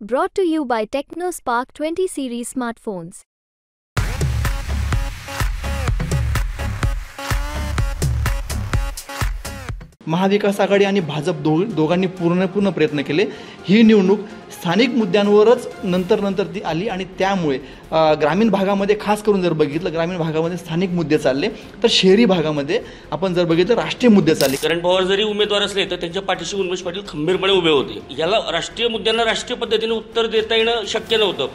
Brought to you by TechnoSpark 20 series smartphones. महाविकास आघाडी आणि भाजप दोघांनी पूर्ण प्रयत्न केले. ही निवडणूक स्थानिक मुद्द्यांवरच नंतर ती आली आणि त्यामुळे ग्रामीण भागामध्ये खास करून जर बघितलं, ग्रामीण भागामध्ये स्थानिक मुद्दे चालले, तर शहरी भागामध्ये आपण जर बघितलं राष्ट्रीय मुद्दे चालले. करण पवार जरी उमेदवार असले तर त्यांच्या पाठीशी उन्मेष पाटील खंबीरपणे उभे होते. याला राष्ट्रीय मुद्द्यांना राष्ट्रीय पद्धतीने उत्तर देता येणं शक्य नव्हतं.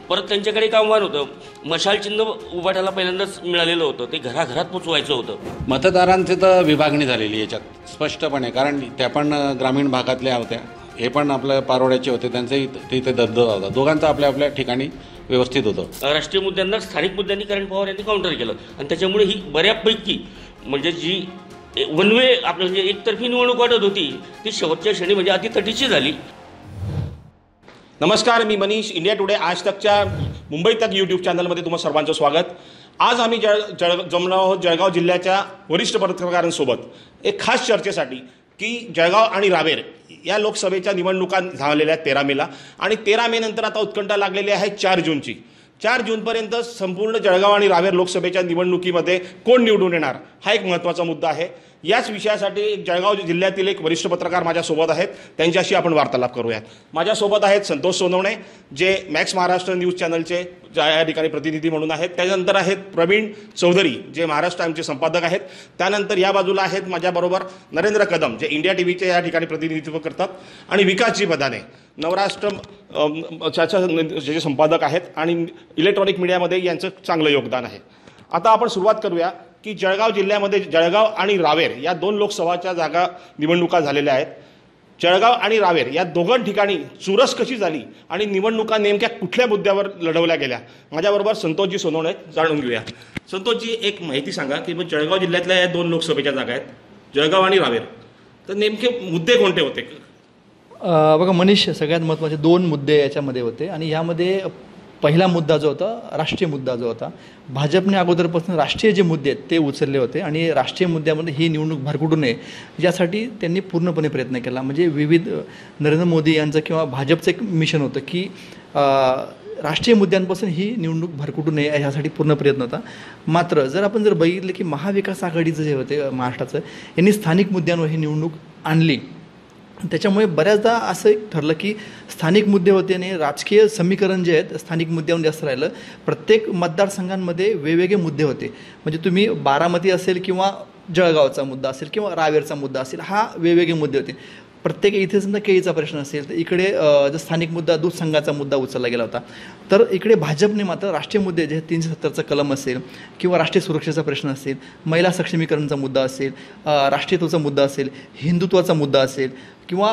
परत त्यांच्याकडे एक आव्हान होतं, मशाल चिन्ह उभाटाला पहिल्यांदाच मिळालेलं होतं, ते घराघरात पोचवायचं होतं. मतदारांची तर विभागणी झालेली याच्यात स्पष्टपणे, कारण त्या पण ग्रामीण भागातल्या होत्या, हे पण आपल्या पारोड्याचे होते, त्यांचंही तिथे दबदबा होता. दोघांचं आपल्या ठिकाणी व्यवस्थित होतं. राष्ट्रीय मुद्द्यांना स्थानिक मुद्द्यांनी करण पवार यांनी काउंटर केलं आणि त्याच्यामुळे ही बऱ्यापैकी म्हणजे जी वन वे आपलं म्हणजे एकतर्फी निवडणूक वाटत होती ती शेवटच्या क्षणी म्हणजे अतितटीची झाली. नमस्कार, मी मनीष. इंडिया टुडे आज तकच्या मुंबई तक यूट्यूब चॅनलमध्ये तुम्हा सर्वांचं स्वागत. आज आम्ही जमलो आहोत जळगाव जिल्ह्याच्या वरिष्ठ पत्रकारांसोबत एक खास चर्चेसाठी की जळगाव आणि रावेर या लोकसभेच्या निवडणुका झालेल्या आहेत 13 मेला आणि 13 मे नंतर आता उत्कंठा लागलेली आहे 4 जूनची. 4 जूनपर्यंत संपूर्ण जळगाव आणि रावेर लोकसभेच्या निवडणुकीमध्ये कोण निवडून येणार हा एक महत्त्वाचा मुद्दा आहे. याच विषयासाठी जळगाव जिल्ह्यातील एक वरिष्ठ पत्रकार माझ्यासोबत आहेत, त्यांच्याशी आपण वार्तालाप करूयात. माझ्यासोबत आहेत संतोष सोनवणे, जे मॅक्स महाराष्ट्र न्यूज चॅनलचे या ठिकाणी प्रतिनिधी म्हणून आहेत. त्यानंतर आहेत प्रवीण चौधरी, जे महाराष्ट्र टाइमचे संपादक आहेत. त्यानंतर या बाजूला आहेत माझ्याबरोबर नरेंद्र कदम, जे इंडिया टीव्हीचे या ठिकाणी प्रतिनिधित्व करतात, आणि विकासजी बदाने, नवराष्ट्र जे संपादक आहेत आणि इलेक्ट्रॉनिक मीडियामध्ये यांचं चांगलं योगदान आहे. आता आपण सुरुवात करूया की जळगाव जिल्ह्यामध्ये जळगाव आणि रावेर या 2 लोकसभाच्या जागा निवडणुका झालेल्या आहेत. जळगाव आणि रावेर या दोघां ठिकाणी चुरस कशी झाली आणि निवडणुका नेमक्या कुठल्या मुद्द्यावर लढवल्या गेल्या, माझ्याबरोबर संतोषजी सोनवणे जाणून घेऊया. संतोषजी, एक माहिती सांगा की जळगाव जिल्ह्यातल्या या 2 लोकसभेच्या जागा आहेत, जळगाव आणि रावेर, तर नेमके मुद्दे कोणते होते? बघा मनीष, सगळ्यात महत्त्वाचे 2 मुद्दे याच्यामध्ये होते आणि यामध्ये पहिला मुद्दा जो होता, राष्ट्रीय मुद्दा जो होता, भाजपने अगोदरपासून राष्ट्रीय जे मुद्दे आहेत ते उचलले होते आणि राष्ट्रीय मुद्द्यामध्ये ही निवडणूक भरकटू नये यासाठी त्यांनी पूर्णपणे प्रयत्न केला. म्हणजे विविध नरेंद्र मोदी यांचं किंवा भाजपचं एक मिशन होतं की राष्ट्रीय मुद्द्यांपासून ही निवडणूक भरकटू नये यासाठी पूर्ण प्रयत्न होता. मात्र जर आपण जर बघितलं की महाविकास आघाडीचं जे होते महाराष्ट्राचं, यांनी स्थानिक मुद्द्यांवर ही निवडणूक आणली. त्याच्यामुळे बऱ्याचदा असं एक ठरलं की स्थानिक मुद्दे होते आणि राजकीय समीकरण जे आहेत स्थानिक मुद्द्यावर जास्त राहिलं. प्रत्येक मतदारसंघांमध्ये वेगवेगळे मुद्दे होते. म्हणजे तुम्ही बारामती असेल किंवा जळगावचा मुद्दा असेल किंवा रावेरचा मुद्दा असेल, हा वेगवेगळे मुद्दे होते. प्रत्येक इथे समजा केळीचा प्रश्न असेल तर इकडे जो स्थानिक मुद्दा दूध संघाचा मुद्दा उचलला गेला होता. तर इकडे भाजपने मात्र राष्ट्रीय मुद्दे जे 370चा कलम असेल किंवा राष्ट्रीय सुरक्षेचा प्रश्न असेल, महिला सक्षमीकरणचा मुद्दा असेल, राष्ट्रीयत्वाचा मुद्दा असेल, हिंदुत्वाचा मुद्दा असेल किंवा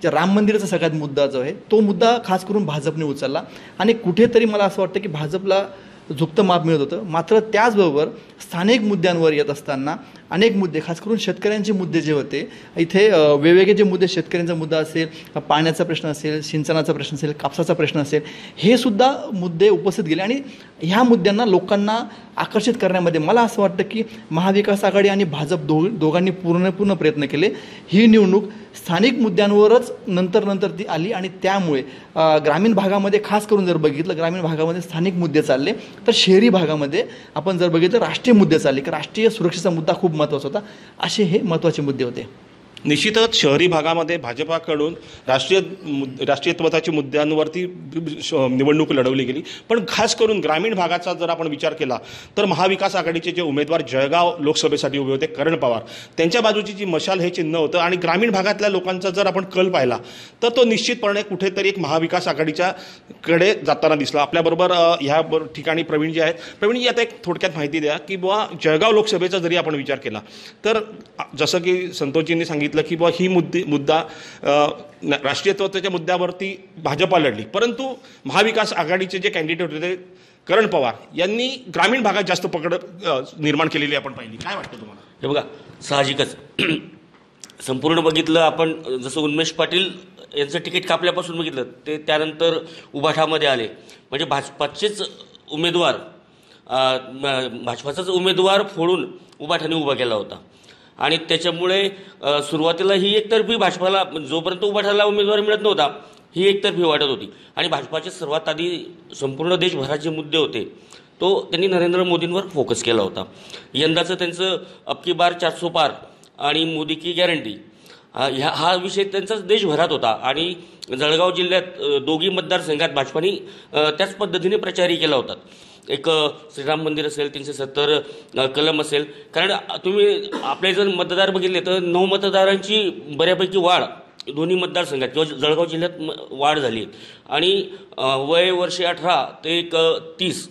ज्या राम मंदिराचा सगळ्यात मुद्दा जो आहे तो मुद्दा खास करून भाजपने उचलला आणि कुठेतरी मला असं वाटतं की भाजपला झुकतं माप मिळत होतं. मात्र त्याचबरोबर स्थानिक मुद्द्यांवर येत असताना अनेक मुद्दे, खास करून शेतकऱ्यांचे मुद्दे जे होते, इथे वेगवेगळे जे मुद्दे, शेतकऱ्यांचा मुद्दा असेल, पाण्याचा प्रश्न असेल, सिंचनाचा प्रश्न असेल, कापसाचा प्रश्न असेल, हे सुद्धा मुद्दे उपस्थित गेले आणि ह्या मुद्द्यांना लोकांना आकर्षित करण्यामध्ये मला असं वाटतं की महाविकास आघाडी आणि भाजप दोघांनी पूर्ण प्रयत्न केले. ही निवडणूक स्थानिक मुद्द्यांवरच नंतर ती आली आणि त्यामुळे ग्रामीण भागामध्ये खास करून जर बघितलं, ग्रामीण भागामध्ये स्थानिक मुद्दे चालले, तर शहरी भागामध्ये आपण जर बघितलं राष्ट्रीय मुद्दे चालले की राष्ट्रीय सुरक्षेचा मुद्दा खूप महत्त्वाचा होता. असे हे महत्त्वाचे मुद्दे होते. निश्चितच शहरी भागामध्ये भाजपाकडून राष्ट्रीयत्वाच्या मुद्द्यांवरती निवडणूक लढवली गेली, पण खास करून ग्रामीण भागाचा जर आपण विचार केला तर महाविकास आघाडीचे जे उमेदवार जळगाव लोकसभेसाठी उभे होते, करण पवार, त्यांच्या बाजूची जी मशाल हे चिन्ह होतं आणि ग्रामीण भागातल्या लोकांचा जर आपण कल पाहिला तर तो निश्चितपणे कुठेतरी एक महाविकास आघाडीच्या कडे जाताना दिसला. आपल्याबरोबर ह्या ठिकाणी प्रवीण जे आहेत. प्रवीणजी, आता एक थोडक्यात माहिती द्या की बुवा जळगाव लोकसभेचा जरी आपण विचार केला तर जसं की संतोषजींनी सांगितलं की बुवा ही मुद्दा राष्ट्रीयत्वाच्या मुद्द्यावरती भाजपा लढली, परंतु महाविकास आघाडीचे जे कॅन्डिडेट होते करण पवार यांनी ग्रामीण भागात जास्त पकड निर्माण केलेली आपण पाहिली. काय वाटतं तुम्हाला? हे बघा, साहजिकच संपूर्ण बघितलं आपण, जसं उन्मेष पाटील यांचं तिकीट कापल्यापासून बघितलं ते त्यानंतर उभाठामध्ये आले, म्हणजे भाजपाचेच उमेदवार फोडून उभाठाने उभा केला होता आणि त्याच्यामुळे सुरुवातीला ही एकतर्फी भाजपाला, जोपर्यंत उभाठाला उमेदवार मिळत नव्हता ही एकतर्फी वाटत होती आणि भाजपाचे सर्वात आधी संपूर्ण देशभरात जे मुद्दे होते तो त्यांनी नरेंद्र मोदींवर फोकस केला होता. यंदाचं त्यांचं अब की बार 400 पार आणि मोदी की गॅरंटी हा विषय त्यांचाच देशभरात होता आणि जळगाव जिल्ह्यात दोघी मतदारसंघात भाजपाने त्याच पद्धतीने प्रचारही केला होता. एक श्रीराम मंदिर असेल, 370 कलम असेल, कारण तुम्ही आपले जर मतदार बघितले तर 9 मतदारांची बऱ्यापैकी वाढ दोन्ही मतदारसंघात किंवा जळगाव जिल्ह्यात वाढ झाली आणि वय वर्षे 18 ते 30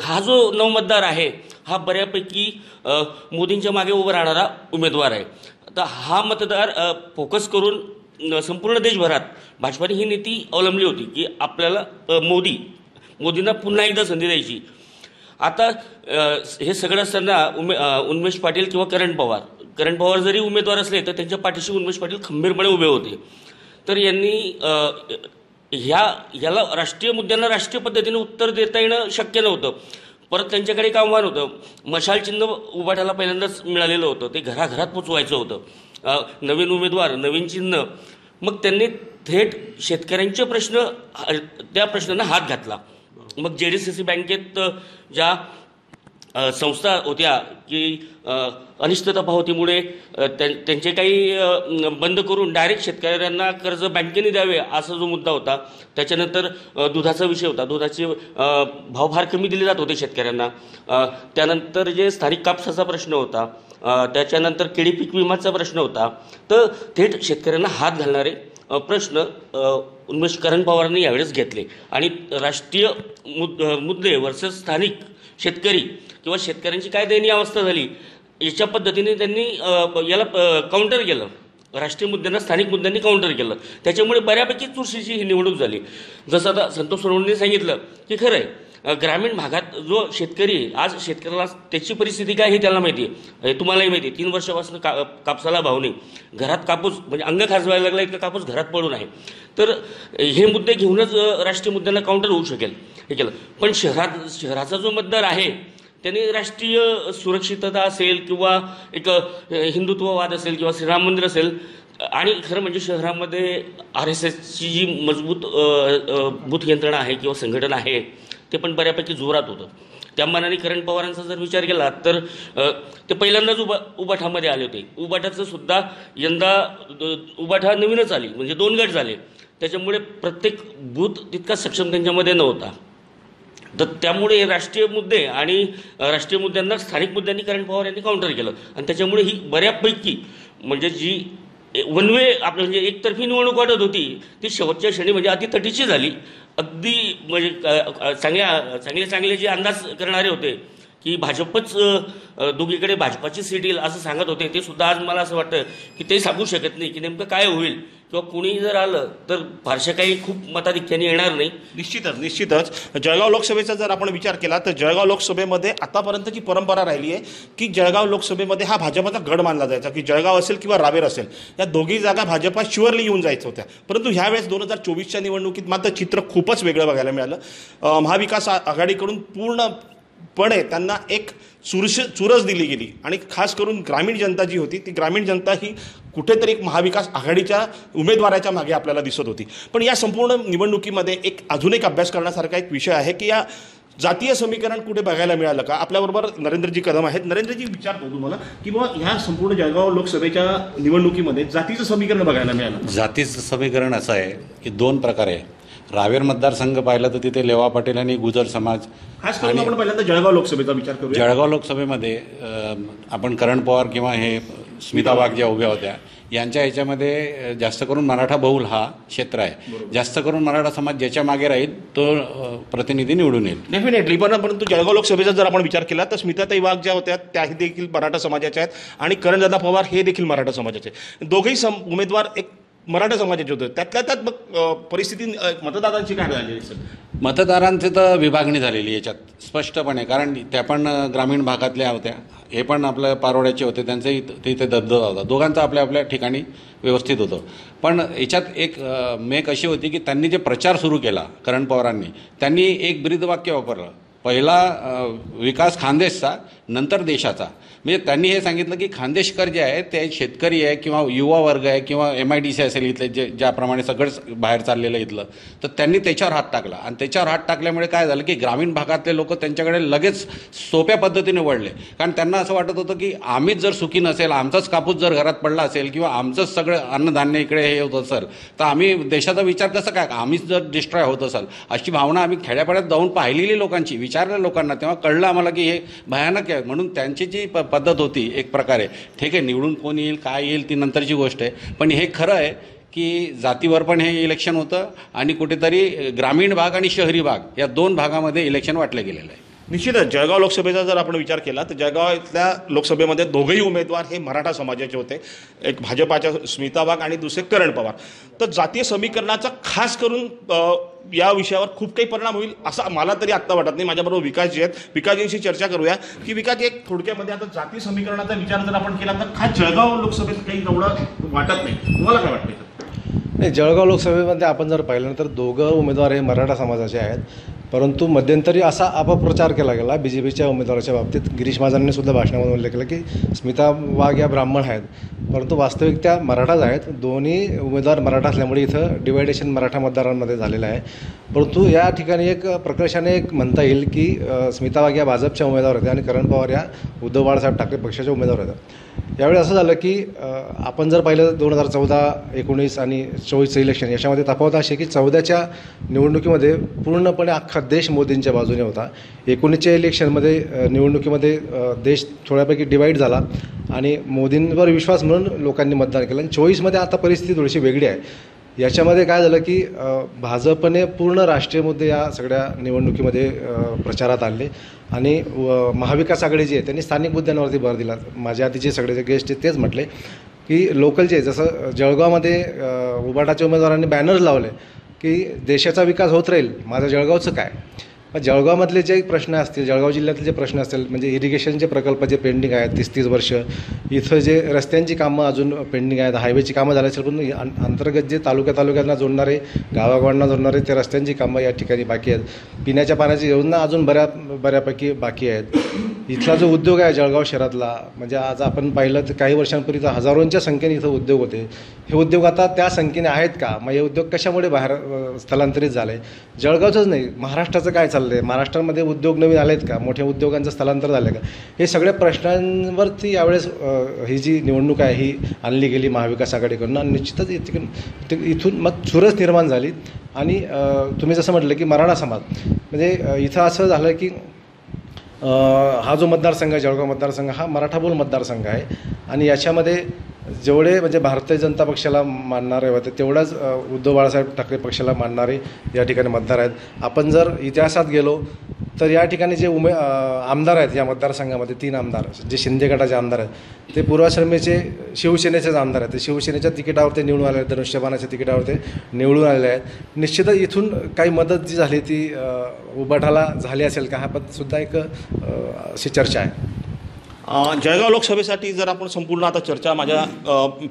हा जो 9 मतदार आहे हा बऱ्यापैकी मोदींच्या मागे उभं राहणारा उमेदवार आहे. तर हा मतदार फोकस करून संपूर्ण देशभरात भाजपाने ही नीती अवलंबली होती की आपल्याला मोदींना पुन्हा एकदा संधी द्यायची. आता हे सगळं असताना उन्मेष पाटील किंवा करण पवार जरी उमेदवार असले तर त्यांच्या पाठीशी उन्मेष पाटील खंबीरपणे उभे होते. तर यांनी याला राष्ट्रीय मुद्द्यांना राष्ट्रीय पद्धतीने उत्तर देता येणं शक्य नव्हतं. परत त्यांच्याकडे एक आव्हान होतं. मशाल चिन्ह उभाटाला पहिल्यांदाच मिळालेलं होतं, ते घराघरात पोचवायचं होतं. नवीन उमेदवार, नवीन चिन्ह. मग त्यांनी थेट शेतकऱ्यांचे प्रश्न, त्या प्रश्नांना हात घातला. मग JDCC बँकेत ज्या संस्था होत्या की अनिश्चितता पावतीमुळे त्यांचे काही बंद करून डायरेक्ट शेतकऱ्यांना कर्ज बँकेने द्यावे असा जो मुद्दा होता. त्याच्यानंतर दुधाचा विषय होता, दुधाचे भाव फार कमी दिले जात होते शेतकऱ्यांना. त्यानंतर जे स्थानिक कापसाचा प्रश्न होता, त्याच्यानंतर केळी पीक विमाचा प्रश्न होता. तर थेट शेतकऱ्यांना हात घालणारे प्रश्न उन्मेष करण पवारांनी यावेळेस घेतले आणि राष्ट्रीय मुद्दे वर्सेस स्थानिक शेतकरी किंवा शेतकऱ्यांची काय दयनीय अवस्था झाली याच्या पद्धतीने त्यांनी याला काउंटर केलं. राष्ट्रीय मुद्द्यांना स्थानिक मुद्द्यांनी काउंटर केलं. त्याच्यामुळे बऱ्यापैकी चुरशीची ही निवडणूक झाली. जसं आता संतोष सोनवणेंनी सांगितलं की खरं आहे, ग्रामीण भागात जो शेतकरी, आज शेतकऱ्याला त्याची परिस्थिती काय हे त्याला माहिती आहे, तुम्हालाही माहिती आहे. 3 वर्षापासून कापसाला भाव नाही, घरात कापूस म्हणजे अंग खाजवायला लागला, इतका कापूस घरात पडून आहे. तर हे मुद्दे घेऊनच राष्ट्रीय मुद्द्यांना काउंटर होऊ शकेल हे केलं. पण शहराचा जो मतदार आहे त्याने राष्ट्रीय सुरक्षितता असेल किंवा एक हिंदुत्ववाद असेल किंवा श्रीराम मंदिर असेल आणि खरं म्हणजे शहरामध्ये RSSची जी मजबूत बूथ यंत्रणा आहे किंवा संघटना आहे ते पण बऱ्यापैकी जोरात होतं. त्या मानाने करण पवारांचा जर विचार केला तर ते पहिल्यांदाच उबाठामध्ये आले होते. उबाठाचं सुद्धा यंदा उबाठा नवीनच आली, म्हणजे 2 गट झाले. त्याच्यामुळे प्रत्येक बूथ तितका सक्षम त्यांच्यामध्ये नव्हता. तर त्यामुळे राष्ट्रीय मुद्दे आणि राष्ट्रीय मुद्द्यांना स्थानिक मुद्द्यांनी करण पवार यांनी काउंटर केलं आणि त्याच्यामुळे ही बऱ्यापैकी म्हणजे जी वन वे आपलं म्हणजे एकतर्फी निवडणूक वाटत होती ती शेवटच्या क्षणी म्हणजे अतितटीची झाली. अगदी म्हणजे चांगले जे अंदाज करणारे होते की भाजपच दोघीकडे भाजपाची सीट येईल असं सांगत होते, ते सुद्धा आज मला असं वाटतं की ते सांगू शकत नाही की नेमकं काय होईल किंवा कुणी जर आलं तर फारशा काही खूप मताधिक्याने येणार नाही. निश्चितच जळगाव लोकसभेचा जर आपण विचार केला तर जळगाव लोकसभेमध्ये आतापर्यंतची परंपरा राहिली आहे की जळगाव लोकसभेमध्ये हा भाजपाचा गड मानला जायचा की जळगाव असेल किंवा रावेर असेल या दोघी जागा भाजपा शुअरली येऊन जायचं होत्या. परंतु ह्यावेळेस 2024च्या निवडणुकीत मात्र चित्र खूपच वेगळं बघायला मिळालं. महाविकास आघाडीकडून पूर्णपणे त्यांना एक चुरस दिली गेली आणि खास करून ग्रामीण जनता जी होती ती ग्रामीण जनता ही कुठेतरी एक महाविकास आघाडीच्या उमेदवाराच्या मागे आपल्याला दिसत होती. पण या संपूर्ण निवडणुकीमध्ये अजून एक अभ्यास करण्यासारखा एक विषय आहे की या जातीय समीकरण कुठे बघायला मिळालं का. आपल्याबरोबर नरेंद्रजी कदम आहेत. नरेंद्रजी, विचारतो तुम्हाला की बाबा ह्या संपूर्ण जळगाव लोकसभेच्या निवडणुकीमध्ये जातीचं समीकरण बघायला मिळालं. जातीचं समीकरण असं आहे की 2 प्रकारे आहे. रावेर मतदारसंघ पाहिला तर तिथे लेवा पाटील आणि गुजर समाज. खास करून आपण पहिल्यांदा जळगाव लोकसभेचा विचार करूया. जळगाव लोकसभेमध्ये आपण करण पवार किंवा हे स्मिता वाघ ज्या उभ्या होत्या यांच्या ह्याच्यामध्ये जास्त करून मराठा बहुल हा क्षेत्र आहे. जास्त करून मराठा समाज ज्याच्या मागे राहील तो प्रतिनिधी निवडून येईल डेफिनेटली. परंतु जळगाव लोकसभेचा जर आपण विचार केला तर स्मिताताई वाघ ज्या होत्या त्याही देखील मराठा समाजाच्या आहेत आणि करणदादा पवार हे देखील मराठा समाजाचे. दोघेही उमेदवार एक मराठा समाजाचे होते. त्यातल्या त्यात परिस्थिती मतदारांची काय झाली? मतदारांची तर विभागणी झालेली याच्यात स्पष्टपणे, कारण त्या पण ग्रामीण भागातल्या होत्या, हे पण आपल्या पारोड्याचे होते, त्यांचंही तिथे दबदबा होता. दोघांचं आपल्या आपल्या ठिकाणी व्यवस्थित होतं. पण याच्यात एक मेक अशी होती की त्यांनी जे प्रचार सुरू केला करण पवारांनी, त्यांनी एक ब्रीदवाक्य वापरलं. पहिला विकास खानदेशचा, नंतर देशाचा. म्हणजे त्यांनी हे सांगितलं की खानदेशकर जे आहे ते शेतकरी आहे किंवा युवा वर्ग आहे किंवा MIDC असेल इथले ज्याप्रमाणे सगळंच बाहेर चाललेलं इथलं, तर त्यांनी त्याच्यावर हात टाकला आणि त्याच्यावर हात टाकल्यामुळे काय झालं की ग्रामीण भागातले लोक त्यांच्याकडे लगेच सोप्या पद्धतीने वळले. कारण त्यांना असं वाटत होतं की आम्हीच जर सुखी नसेल, आमचाच कापूस जर घरात पडला असेल किंवा आमचंच सगळं अन्नधान्य इकडे हे होत असेल तर आम्ही देशाचा विचार कसं काय, आम्हीच जर डिस्ट्रॉय होत असेल, अशी भावना आम्ही खेड्यापाड्यात जाऊन पाहिलेली लोकांची, विचारल्या लोकांना, तेव्हा कळलं आम्हाला की हे भयानक आहे. म्हणून त्यांची जी पद्धत होती एक प्रकारे, ठीक आहे निवडून कोण येईल काय येईल ती नंतरची गोष्ट आहे, पण हे खरं आहे की जातीवर पण हे इलेक्शन होतं आणि कुठेतरी ग्रामीण भाग आणि शहरी भाग या 2 भागामध्ये इलेक्शन वाटलं गेलेलं आहे. निश्चितच जळगाव लोकसभेचा जर आपण विचार केला तर जळगाव इथल्या लोकसभेमध्ये दोघंही उमेदवार हे मराठा समाजाचे होते. एक भाजपाच्या स्मिता वाघ आणि दुसरे करण पवार. तर जातीय समीकरणाचा खास करून या विषयावर खूप काही परिणाम होईल असं मला तरी आत्ता वाटत नाही. माझ्याबरोबर विकासजी आहेत, विकासजींशी चर्चा करूया की विकासजी एक थोडक्यामध्ये आता जाती समीकरणाचा विचार जर आपण केला तर खास जळगाव लोकसभेत काही एवढं वाटत नाही. तुम्हाला काय वाटतं? नाही, जळगाव लोकसभेमध्ये आपण जर पाहिलं तर दोघं उमेदवार हे मराठा समाजाचे आहेत, परंतु मध्यंतरी असा अपप्रचार केला गेला BJPच्या उमेदवाराच्या बाबतीत. गिरीश महाजनांनी सुद्धा भाषणामध्ये उल्लेख केला की स्मिता वाघ या ब्राह्मण आहेत, परंतु वास्तविक त्या मराठाच आहेत. दोन्ही उमेदवार मराठा असल्यामुळे इथं डिवायडेशन मराठा मतदारांमध्ये झालेलं आहे. परंतु या ठिकाणी एक प्रकर्षाने एक म्हणता येईल की स्मिता वाघ या भाजपच्या उमेदवार होत्या आणि करण पवार या उद्धव बाळासाहेब ठाकरे पक्षाच्या उमेदवार होत्या. यावेळी असं झालं की आपण जर पाहिलं 2014, 19 आणि 24चं इलेक्शन, याच्यामध्ये तफावत अशी की 14च्या निवडणुकीमध्ये पूर्णपणे अख्खा देश मोदींच्या बाजूने होता. 19च्या इलेक्शनमध्ये निवडणुकीमध्ये देश थोड्यापैकी डिवाईड झाला आणि मोदींवर विश्वास म्हणून लोकांनी मतदान केलं. आणि 24मध्ये आता परिस्थिती थोडीशी वेगळी आहे. याच्यामध्ये काय झालं की भाजपने पूर्ण राष्ट्रीय मुद्दे या सगळ्या निवडणुकीमध्ये प्रचारात आणले आणि महाविकास आघाडी जी आहे त्यांनी स्थानिक मुद्द्यांवरती भर दिला. माझ्या आधीचे सगळे जे गेस्ट आहेत तेच म्हटले की लोकलचे, जसं जळगावमध्ये उबाटाच्या उमेदवारांनी बॅनर्स लावले की देशाचा विकास होत राहील, माझं जळगावचं काय. जळगावमधले जे प्रश्न असतील, जळगाव जिल्ह्यातले जे प्रश्न असतील, म्हणजे इरिगेशनचे प्रकल्प जे पेंडिंग आहेत 30-30 वर्ष, इथं जे रस्त्यांची कामं अजून पेंडिंग आहेत, हायवेची कामं झाली असेल, पण अंतर्गत जे तालुक्यांना जोडणारे, गावागावांना जोडणारे ते रस्त्यांची कामं या ठिकाणी बाकी आहेत. पिण्याच्या पाण्याची योजना अजून बऱ्यापैकी बाकी आहेत. इथला जो उद्योग आहे जळगाव शहरातला, म्हणजे आज आपण पाहिलं तर काही वर्षांपूर्वी तर हजारोंच्या संख्येने इथं उद्योग होते. हे उद्योग आता त्या संख्येने आहेत का? मग हे उद्योग कशामुळे बाहेर स्थलांतरित झाले? जळगावचंच नाही, महाराष्ट्राचं काय चाललं आहे? महाराष्ट्रामध्ये उद्योग नवीन आलेत का? मोठ्या उद्योगांचं स्थलांतर झालं का? हे सगळ्या प्रश्नांवरती यावेळेस ही जी निवडणूक आहे ही आणली गेली महाविकास आघाडीकडून आणि निश्चितच इथून मग चुरस निर्माण झाली. आणि तुम्ही जसं म्हटलं की मराठा समाज, म्हणजे इथं असं झालं की हा जो मतदारसंघ आहे, जळगाव मतदारसंघ, हा मराठाबोल मतदारसंघ आहे आणि याच्यामध्ये जेवढे म्हणजे भारतीय जनता पक्षाला मानणारे होते तेवढाच उद्धव बाळासाहेब ठाकरे पक्षाला मानणारे या ठिकाणी मतदार आहेत. आपण जर इतिहासात गेलो तर या ठिकाणी जे आमदार आहेत या मतदारसंघामध्ये 3 आमदार जे शिंदे गटाचे आमदार आहेत ते पूर्वाश्रमीचे शिवसेनेचेच आमदार आहेत. ते शिवसेनेच्या तिकिटावर ते निवडून आले आहेत, धनुष्यबाणाच्या तिकिटावर ते निवडून आलेले आहेत. निश्चितच इथून काही मदत जी झाली ती उबाठाला झाली असेल का, हा सुद्धा एक अशी चर्चा आहे. जळगाव लोकसभेसाठी जर आपण संपूर्ण आता चर्चा माझ्या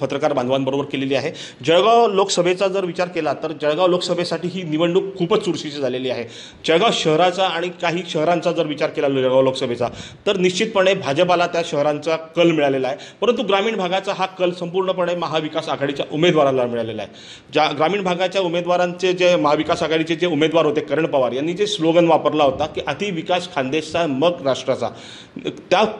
पत्रकार बांधवांबरोबर केलेली आहे. जळगाव लोकसभेचा जर विचार केला तर जळगाव लोकसभेसाठी ही निवडणूक खूपच चुरशीची झालेली आहे. जळगाव शहराचा आणि काही शहरांचा जर विचार केला जळगाव लोकसभेचा तर निश्चितपणे भाजपाला त्या शहरांचा कल मिळालेला आहे, परंतु ग्रामीण भागाचा हा कल संपूर्णपणे महाविकास आघाडीच्या उमेदवाराला मिळालेला आहे. ज्या ग्रामीण भागाच्या उमेदवारांचे जे महाविकास आघाडीचे जे उमेदवार होते, करण पवार यांनी जे स्लोगन वापरला होता की अति विकास खानदेशचा मग राष्ट्राचा,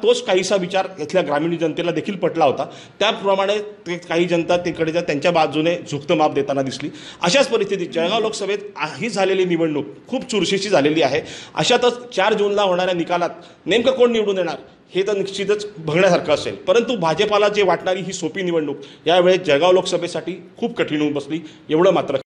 तोच काहीसा विचार इथल्या ग्रामीण जनतेला देखील पटला होता. त्याप्रमाणे काही जनता तिकडच्या त्यांच्या बाजूने झुकतं माप देताना दिसली. अशाच परिस्थितीत जळगाव लोकसभेत ही झालेली निवडणूक खूप चुरशीची झालेली आहे. अशातच 4 जूनला होणाऱ्या निकालात नेमकं कोण निवडून येणार हे तर निश्चितच बघण्यासारखं असेल, परंतु भाजपाला जे वाटणारी ही सोपी निवडणूक यावेळेस जळगाव लोकसभेसाठी खूप कठीण होऊन बसली, एवढं मात्र